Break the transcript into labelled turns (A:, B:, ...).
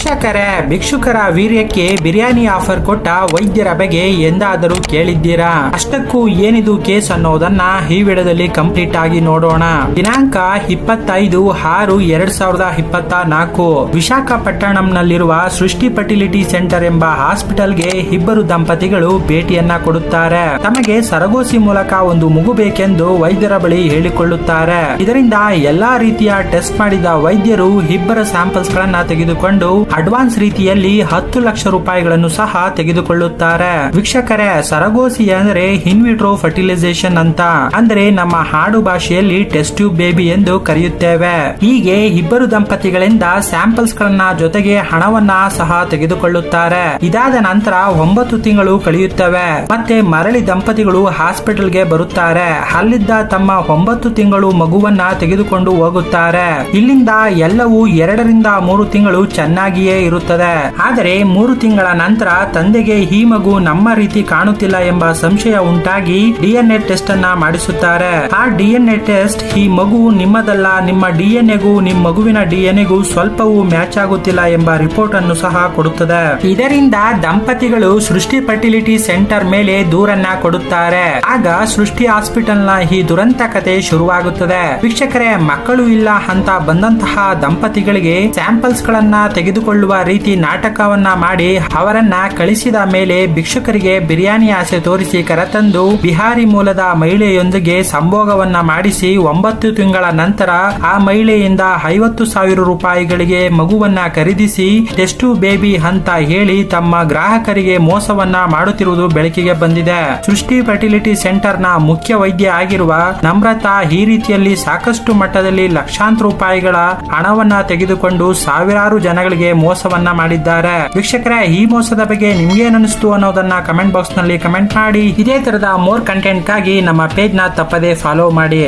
A: ವೀಕ್ಷಕರೇ, ಭಿಕ್ಷುಕರ ವೀರ್ಯಕ್ಕೆ ಬಿರಿಯಾನಿ ಆಫರ್ ಕೊಟ್ಟ ವೈದ್ಯರ ಬಗ್ಗೆ ಎಂದಾದರೂ ಕೇಳಿದ್ದೀರಾ? ಅಷ್ಟಕ್ಕೂ ಏನಿದು ಕೇಸ್ ಅನ್ನೋದನ್ನ ಈ ವಿಡಿಯೋದಲ್ಲಿ ಕಂಪ್ಲೀಟ್ ಆಗಿ ನೋಡೋಣ. ದಿನಾಂಕ 25/6/2024 ವಿಶಾಖಪಟ್ಟಣಂನಲ್ಲಿರುವ ಸೃಷ್ಟಿ ಫರ್ಟಿಲಿಟಿ ಸೆಂಟರ್ ಎಂಬ ಹಾಸ್ಪಿಟಲ್ಗೆ ಇಬ್ಬರು ದಂಪತಿಗಳು ಭೇಟಿಯನ್ನ ಕೊಡುತ್ತಾರೆ. ತಮಗೆ ಸರಗೋಸಿ ಮೂಲಕ ಒಂದು ಮಗು ಬೇಕೆಂದು ವೈದ್ಯರ ಬಳಿ ಹೇಳಿಕೊಳ್ಳುತ್ತಾರೆ. ಇದರಿಂದ ಎಲ್ಲಾ ರೀತಿಯ ಟೆಸ್ಟ್ ಮಾಡಿದ ವೈದ್ಯರು ಇಬ್ಬರ ಸ್ಯಾಂಪಲ್ಸ್ ಗಳನ್ನ ತೆಗೆದುಕೊಂಡು ಅಡ್ವಾನ್ಸ್ ರೀತಿಯಲ್ಲಿ 10 ಲಕ್ಷ ರೂಪಾಯಿಗಳನ್ನು ಸಹ ತೆಗೆದುಕೊಳ್ಳುತ್ತಾರೆ. ವೀಕ್ಷಕರೇ, ಸರಗೋಸಿ ಅಂದರೆ ಇನ್ವಿಟ್ರೋ ಫರ್ಟಿಲೈಸೇಷನ್ ಅಂತ, ಅಂದ್ರೆ ನಮ್ಮ ಹಾಡು ಭಾಷೆಯಲ್ಲಿ ಟೆಸ್ಟ್ ಟ್ಯೂಬ್ ಬೇಬಿ ಎಂದು ಕರೆಯುತ್ತೇವೆ. ಹೀಗೆ ಇಬ್ಬರು ದಂಪತಿಗಳಿಂದ ಸ್ಯಾಂಪಲ್ಸ್ ಗಳನ್ನ ಜೊತೆಗೆ ಹಣವನ್ನ ಸಹ ತೆಗೆದುಕೊಳ್ಳುತ್ತಾರೆ. ಇದಾದ ನಂತರ 9 ತಿಂಗಳು ಕಳೆಯುತ್ತವೆ. ಮತ್ತೆ ಮರಳಿ ದಂಪತಿಗಳು ಹಾಸ್ಪಿಟಲ್ಗೆ ಬರುತ್ತಾರೆ. ಅಲ್ಲಿದ್ದ ತಮ್ಮ 9 ತಿಂಗಳು ಮಗುವನ್ನ ತೆಗೆದುಕೊಂಡು ಹೋಗುತ್ತಾರೆ. ಇಲ್ಲಿಂದ ಎಲ್ಲವೂ 2 ರಿಂದ 3 ತಿಂಗಳು ಚೆನ್ನಾಗಿಯೇ ಇರುತ್ತದೆ. ಆದರೆ 3 ತಿಂಗಳ ನಂತರ ತಂದೆಗೆ ಈ ಮಗು ನಮ್ಮ ರೀತಿ ಕಾಣುತ್ತಿಲ್ಲ ಎಂಬ ಸಂಶಯ ಉಂಟಾಗಿ DNA ಟೆಸ್ಟ್ ಅನ್ನ ಮಾಡಿಸುತ್ತಾರೆ. ಆ DNA ಟೆಸ್ಟ್ ಈ ಮಗು ನಿಮ್ಮದಲ್ಲ, ನಿಮ್ಮ DNAಗೂ ನಿಮ್ಮ ಮಗುವಿನ DNAಗೂ ಸ್ವಲ್ಪವೂ ಮ್ಯಾಚ್ ಆಗುತ್ತಿಲ್ಲ ಎಂಬ ರಿಪೋರ್ಟ್ ಅನ್ನು ಸಹ ಕೊಡುತ್ತದೆ. ಇದರಿಂದ ದಂಪತಿಗಳು ಸೃಷ್ಟಿ ಫರ್ಟಿಲಿಟಿ ಸೆಂಟರ್ ಮೇಲೆ ದೂರನ್ನ ಕೊಡುತ್ತಾರೆ. ಆಗ ಸೃಷ್ಟಿ ಹಾಸ್ಪಿಟಲ್ ನ ಈ ದುರಂತ ಕತೆ ಶುರುವಾಗುತ್ತದೆ. ವೀಕ್ಷಕರೇ, ಮಕ್ಕಳು ಇಲ್ಲ ಅಂತ ಬಂದಂತಹ ದಂಪತಿಗಳಿಗೆ ಸ್ಯಾಂಪಲ್ಸ್ ಗಳನ್ನ ತೆಗೆದುಕೊಳ್ಳುವ ರೀತಿ ನಾಟಕವನ್ನ ಮಾಡಿ ಅವರನ್ನ ಕಳಿಸಿದ ಮೇಲೆ ಭಿಕ್ಷುಕರಿಗೆ ಬಿರಿಯಾನಿ ಆಸೆ ತೋರಿಸಿ ಕರೆತಂದು ಬಿಹಾರಿ ಮೂಲದ ಮಹಿಳೆಯೊಂದಿಗೆ ಸಂಭೋಗವನ್ನ ಮಾಡಿಸಿ 9 ತಿಂಗಳ ನಂತರ ಆ ಮಹಿಳೆಯಿಂದ 50,000 ರೂಪಾಯಿಗಳಿಗೆ ಮಗುವನ್ನ ಖರೀದಿಸಿ ಟೆಸ್ಟ್ ಬೇಬಿ ಅಂತ ಹೇಳಿ ತಮ್ಮ ಗ್ರಾಹಕರಿಗೆ ಮೋಸವನ್ನ ಮಾಡುತ್ತಿರುವುದು ಬೆಳಕಿಗೆ ಬಂದಿದೆ. ಸೃಷ್ಟಿ ಫರ್ಟಿಲಿಟಿ ಸೆಂಟರ್ ನ ಮುಖ್ಯ ವೈದ್ಯ ಆಗಿರುವ ನಮ್ರತಾ ಈ ರೀತಿಯಲ್ಲಿ ಸಾಕಷ್ಟು ಮಟ್ಟದಲ್ಲಿ ಲಕ್ಷಾಂತರ ರೂಪಾಯಿಗಳ ಹಣವನ್ನ ತೆಗೆದುಕೊಂಡು ಸಾವಿರಾರು ಜನಗಳಿಗೆ ಮೋಸವನ್ನ ಮಾಡಿದ್ದಾರೆ. ವೀಕ್ಷಕರೇ, ಈ ಮೋಸದ ಬಗ್ಗೆ ನಿಮ್ಗೇನಿಸ್ತು ಅನ್ನೋದನ್ನ ಕಮೆಂಟ್ ಬಾಕ್ಸ್ ನಲ್ಲಿ ಕಮೆಂಟ್ ಮಾಡಿ. ಇದೇ ತರದ ಮೋರ್ ಕಂಟೆಂಟ್ ಗಾಗಿ ನಮ್ಮ ಪೇಜ್ ನ ತಪ್ಪದೇ ಫಾಲೋ ಮಾಡಿ.